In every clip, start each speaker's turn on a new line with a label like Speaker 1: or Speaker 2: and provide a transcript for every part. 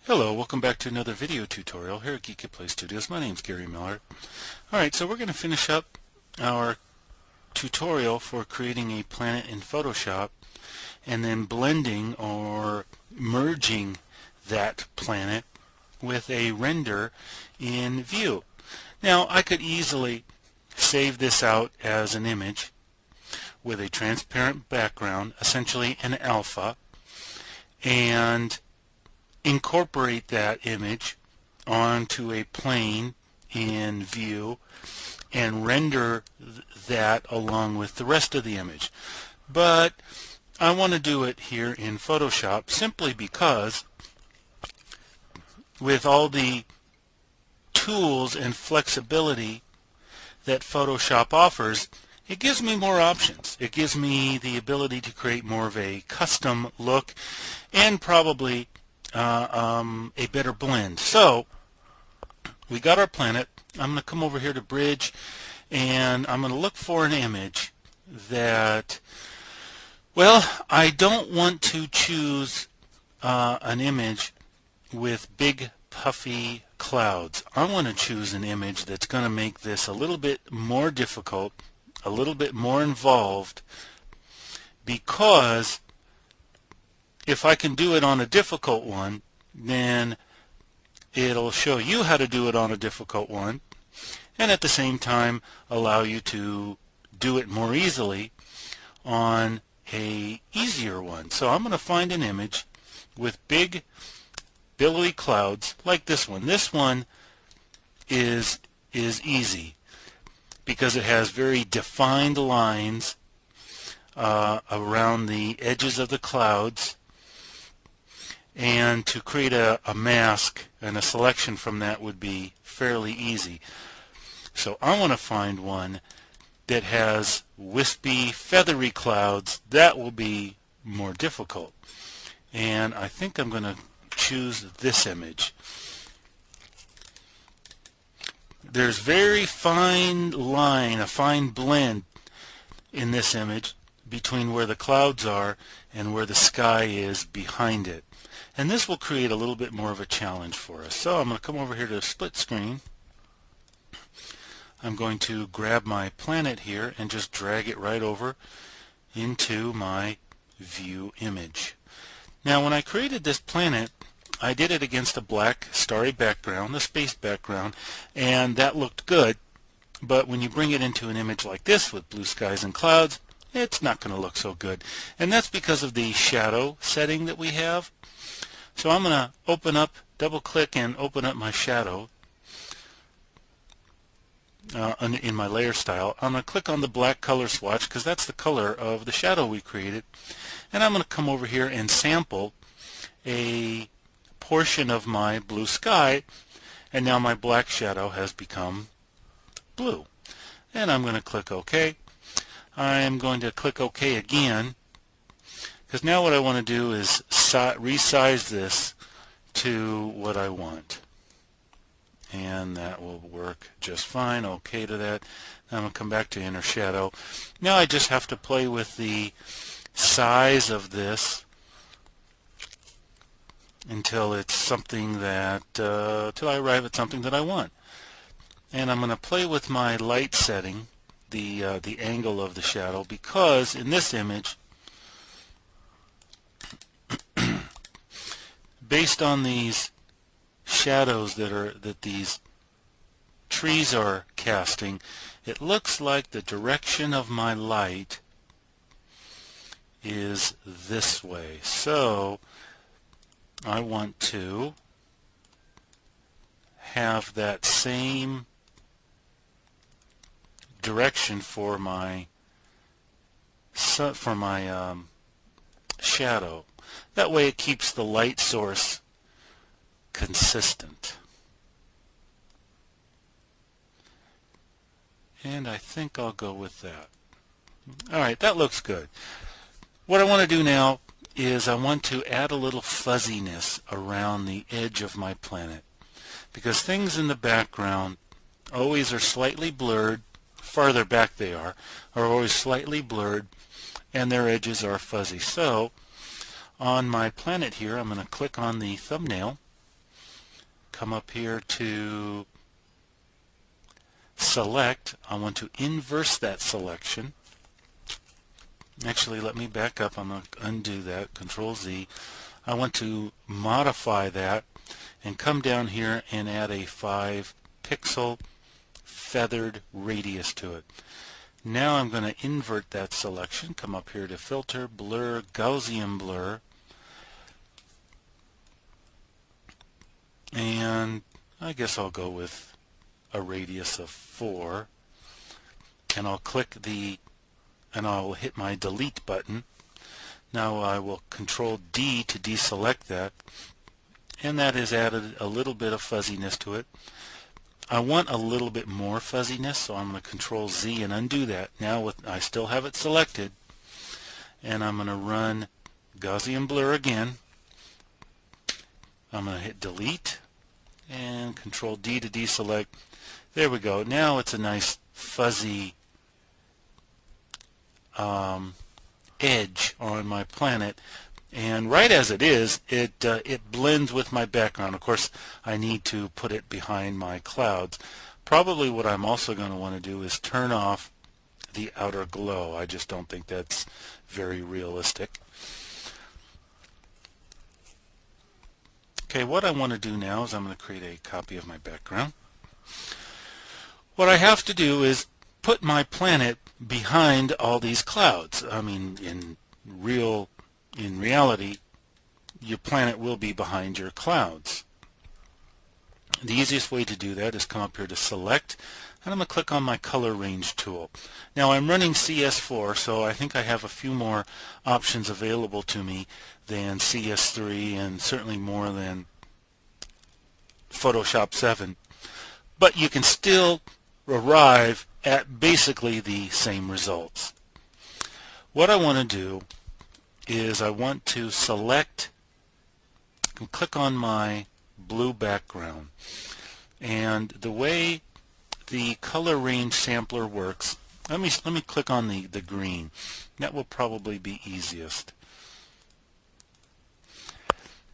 Speaker 1: Hello, welcome back to another video tutorial here at GeekatPlay Studios. My name's Gary Miller. Alright, so we're going to finish up our tutorial for creating a planet in Photoshop and then blending or merging that planet with a render in VUE. Now, I could easily save this out as an image with a transparent background, essentially an alpha, and incorporate that image onto a plane in VUE and render that along with the rest of the image. But I want to do it here in Photoshop simply because with all the tools and flexibility that Photoshop offers, it gives me more options. It gives me the ability to create more of a custom look and probably a better blend. So we got our planet. I'm going to come over here to Bridge and I'm going to look for an image that, well, I don't want to choose an image with big puffy clouds. I want to choose an image that's going to make this a little bit more difficult, a little bit more involved, because if I can do it on a difficult one, then it'll show you how to do it on a difficult one and at the same time allow you to do it more easily on a easier one. So I'm going to find an image with big billowy clouds like this one. This one is easy because it has very defined lines around the edges of the clouds, and to create a mask and a selection from that would be fairly easy. So I want to find one that has wispy, feathery clouds. That will be more difficult. And I think I'm going to choose this image. There's very fine line, a fine blend in this image between where the clouds are and where the sky is behind it. And this will create a little bit more of a challenge for us. So I'm going to come over here to split screen. I'm going to grab my planet here and just drag it right over into my VUE image. Now when I created this planet, I did it against a black starry background, a space background, and that looked good. But when you bring it into an image like this with blue skies and clouds, it's not going to look so good. And that's because of the shadow setting that we have. So I'm going to open up, double click and open up my shadow in my layer style. I'm going to click on the black color swatch because that's the color of the shadow we created. And I'm going to come over here and sample a portion of my blue sky, and now my black shadow has become blue. And I'm going to click OK. I'm going to click OK again, because now what I want to do is resize this to what I want. And that will work just fine. OK to that. Now I'm going to come back to inner shadow. Now I just have to play with the size of this until it's something that, till I arrive at something that I want. And I'm going to play with my light setting, the angle of the shadow, because in this image, based on these shadows that these trees are casting, it looks like the direction of my light is this way. So I want to have that same direction for my shadow. That way it keeps the light source consistent. And I think I'll go with that. Alright, that looks good. What I want to do now is I want to add a little fuzziness around the edge of my planet, because things in the background always are slightly blurred. Farther back they are always slightly blurred, and their edges are fuzzy. So on my planet here, I'm going to click on the thumbnail come up here to select. I want to inverse that selection. Actually, let me back up. I'm going to undo that. Control Z. I want to modify that and come down here and add a 5 pixel feathered radius to it. Now I'm going to invert that selection. Come up here to Filter, Blur, Gaussian Blur, and I guess I'll go with a radius of 4, and I'll click and I'll hit my delete button. Now I will Control D to deselect that, and that has added a little bit of fuzziness to it. I want a little bit more fuzziness, so I'm going to Control Z and undo that. Now I still have it selected, and I'm going to run Gaussian Blur again. I'm going to hit delete and Control D to deselect. There we go. Now it's a nice fuzzy edge on my planet, and right as it is, it blends with my background. Of course, I need to put it behind my clouds. Probably what I'm also going to want to do is turn off the outer glow. I just don't think that's very realistic. Okay, what I want to do now is I'm going to create a copy of my background. What I have to do is put my planet behind all these clouds. I mean, in reality, your planet will be behind your clouds. The easiest way to do that is come up here to Select, and I'm going to click on my Color Range tool. Now I'm running CS4, so I think I have a few more options available to me than CS3, and certainly more than Photoshop 7. But you can still arrive at basically the same results. What I want to do is I want to select and click on my blue background, and the way the color range sampler works, let me click on the green. That will probably be easiest.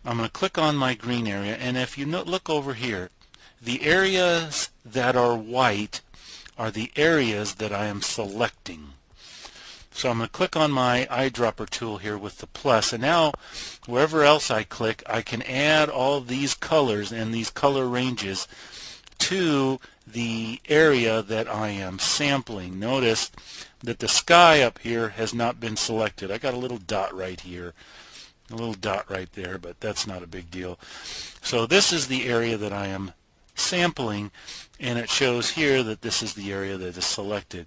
Speaker 1: I'm going to click on my green area, and if you look over here, the areas that are white are the areas that I am selecting. So I'm going to click on my eyedropper tool here with the plus, and now wherever else I click, I can add all these colors and these color ranges to the area that I am sampling. Notice that the sky up here has not been selected. I got a little dot right here, a little dot right there, but that's not a big deal. So this is the area that I am sampling, and it shows here that this is the area that is selected.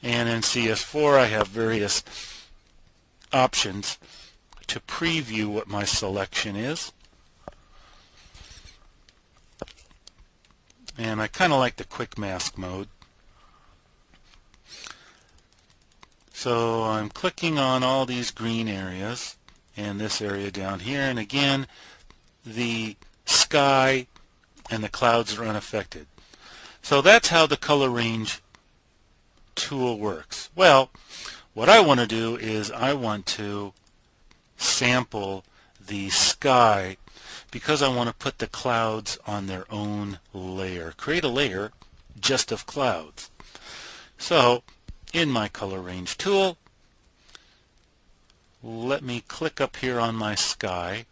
Speaker 1: And in CS4 I have various options to preview what my selection is, and I kind of like the quick mask mode. So I'm clicking on all these green areas and this area down here, and again the sky and the clouds are unaffected. So that's how the color range tool works. Well, what I want to do is I want to sample the sky because I want to put the clouds on their own layer. Create a layer just of clouds. So in my color range tool, let me click up here on my sky,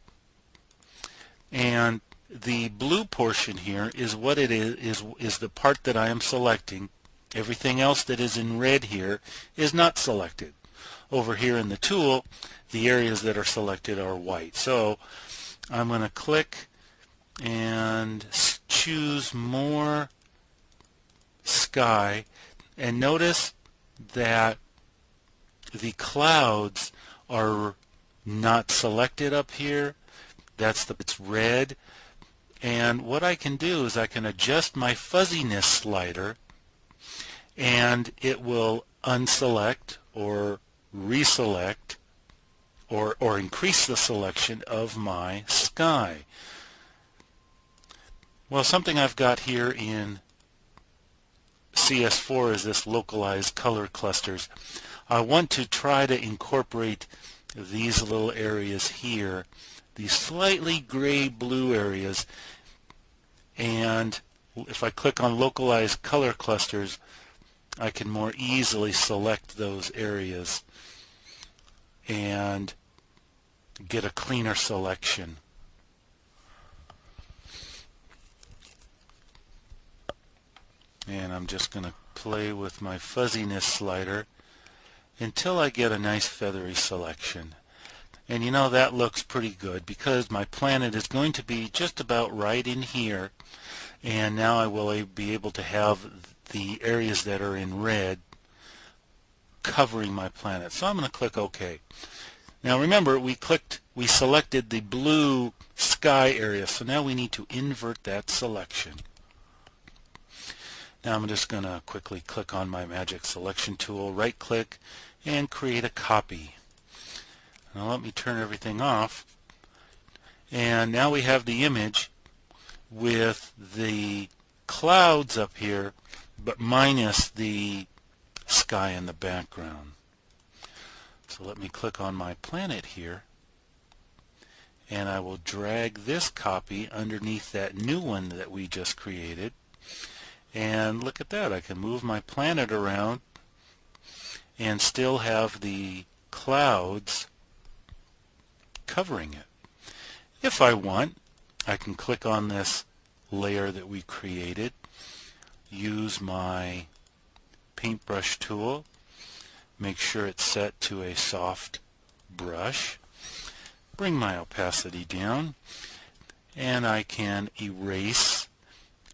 Speaker 1: and the blue portion here is what it is the part that I am selecting. Everything else that is in red here is not selected. Over here in the tool, the areas that are selected are white. So I'm going to click and choose more sky, and notice that the clouds are not selected up here. It's red. And what I can do is I can adjust my fuzziness slider, and it will unselect or reselect or increase the selection of my sky. Well, something I've got here in CS4 is this localized color clusters. I want to try to incorporate these little areas here, these slightly gray blue areas, and if I click on localize color clusters, I can more easily select those areas and get a cleaner selection. And I'm just going to play with my fuzziness slider until I get a nice feathery selection. And you know, that looks pretty good because my planet is going to be just about right in here, and now I will be able to have the areas that are in red covering my planet. So I'm going to click OK. Now remember, we selected the blue sky area, so now we need to invert that selection. Now I'm just going to quickly click on my magic selection tool, right click, and create a copy. Now let me turn everything off, and now we have the image with the clouds up here but minus the sky in the background. So let me click on my planet here, and I will drag this copy underneath that new one that we just created. And look at that, I can move my planet around and still have the clouds covering it. If I want, I can click on this layer that we created, use my paintbrush tool, make sure it's set to a soft brush, bring my opacity down, and I can erase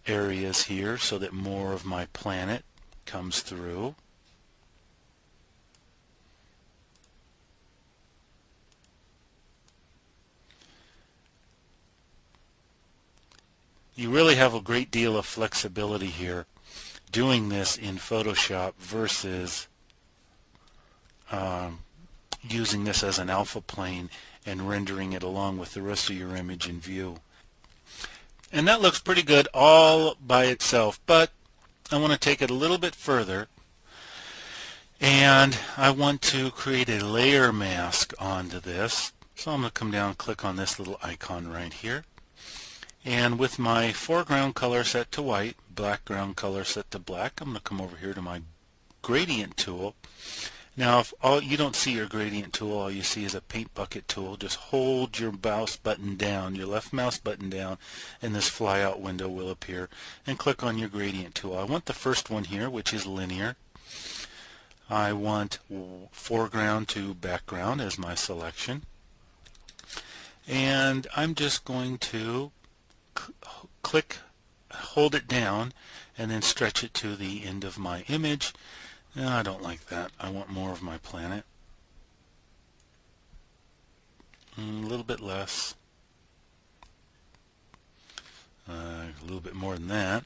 Speaker 1: areas here so that more of my planet comes through. You really have a great deal of flexibility here doing this in Photoshop versus using this as an alpha plane and rendering it along with the rest of your image in VUE. And that looks pretty good all by itself, but I want to take it a little bit further, and I want to create a layer mask onto this. So I'm going to come down and click on this little icon right here, and with my foreground color set to white, background color set to black, I'm going to come over here to my gradient tool. Now if you don't see your gradient tool, all you see is a paint bucket tool, just hold your mouse button down, your left mouse button down, and this flyout window will appear, and click on your gradient tool. I want the first one here, which is linear. I want foreground to background as my selection, and I'm just going to hold it down and then stretch it to the end of my image. No, I don't like that. I want more of my planet. A little bit less. A little bit more than that.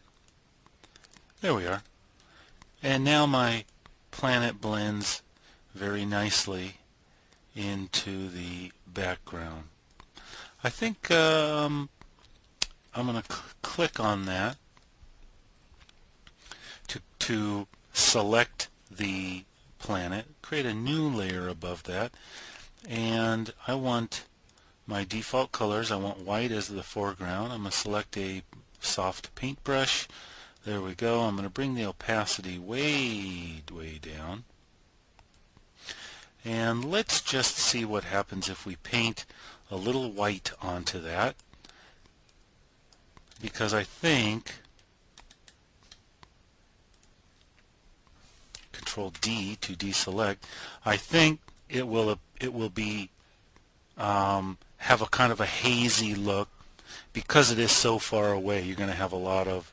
Speaker 1: There we are. And now my planet blends very nicely into the background. I think I'm going to click on that to select the planet, create a new layer above that, and I want my default colors. I want white as the foreground. I'm going to select a soft paintbrush. There we go. I'm going to bring the opacity way down, and let's just see what happens if we paint a little white onto that, because I think Control D to deselect, I think it will be have a kind of a hazy look because it is so far away. You're going to have a lot of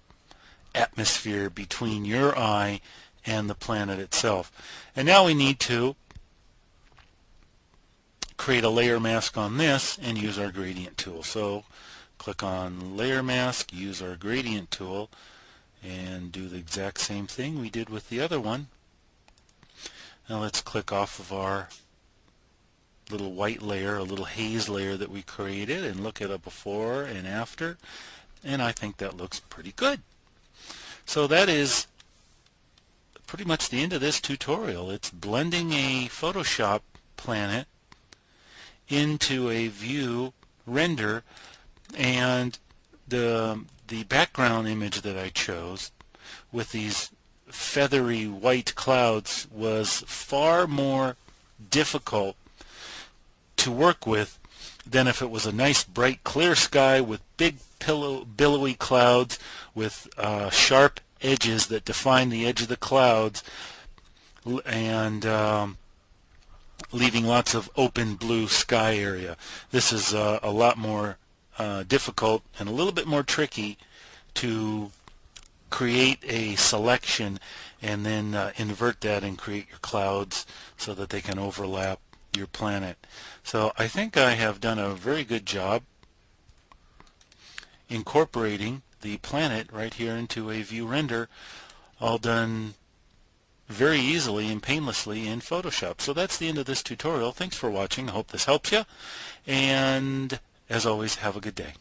Speaker 1: atmosphere between your eye and the planet itself. And now we need to create a layer mask on this and use our gradient tool. So click on layer mask, use our gradient tool, and do the exact same thing we did with the other one. Now let's click off of our little white layer, a little haze layer that we created, and look at a before and after, and I think that looks pretty good. So that is pretty much the end of this tutorial. It's blending a Photoshop planet into a VUE render, and the the background image that I chose with these feathery white clouds was far more difficult to work with than if it was a nice bright clear sky with big billowy clouds with sharp edges that define the edge of the clouds and leaving lots of open blue sky area. This is a lot more difficult and a little bit more tricky to create a selection and then invert that and create your clouds so that they can overlap your planet. So I think I have done a very good job incorporating the planet right here into a view render, all done very easily and painlessly in Photoshop. So that's the end of this tutorial. Thanks for watching. I hope this helps you, and as always, have a good day.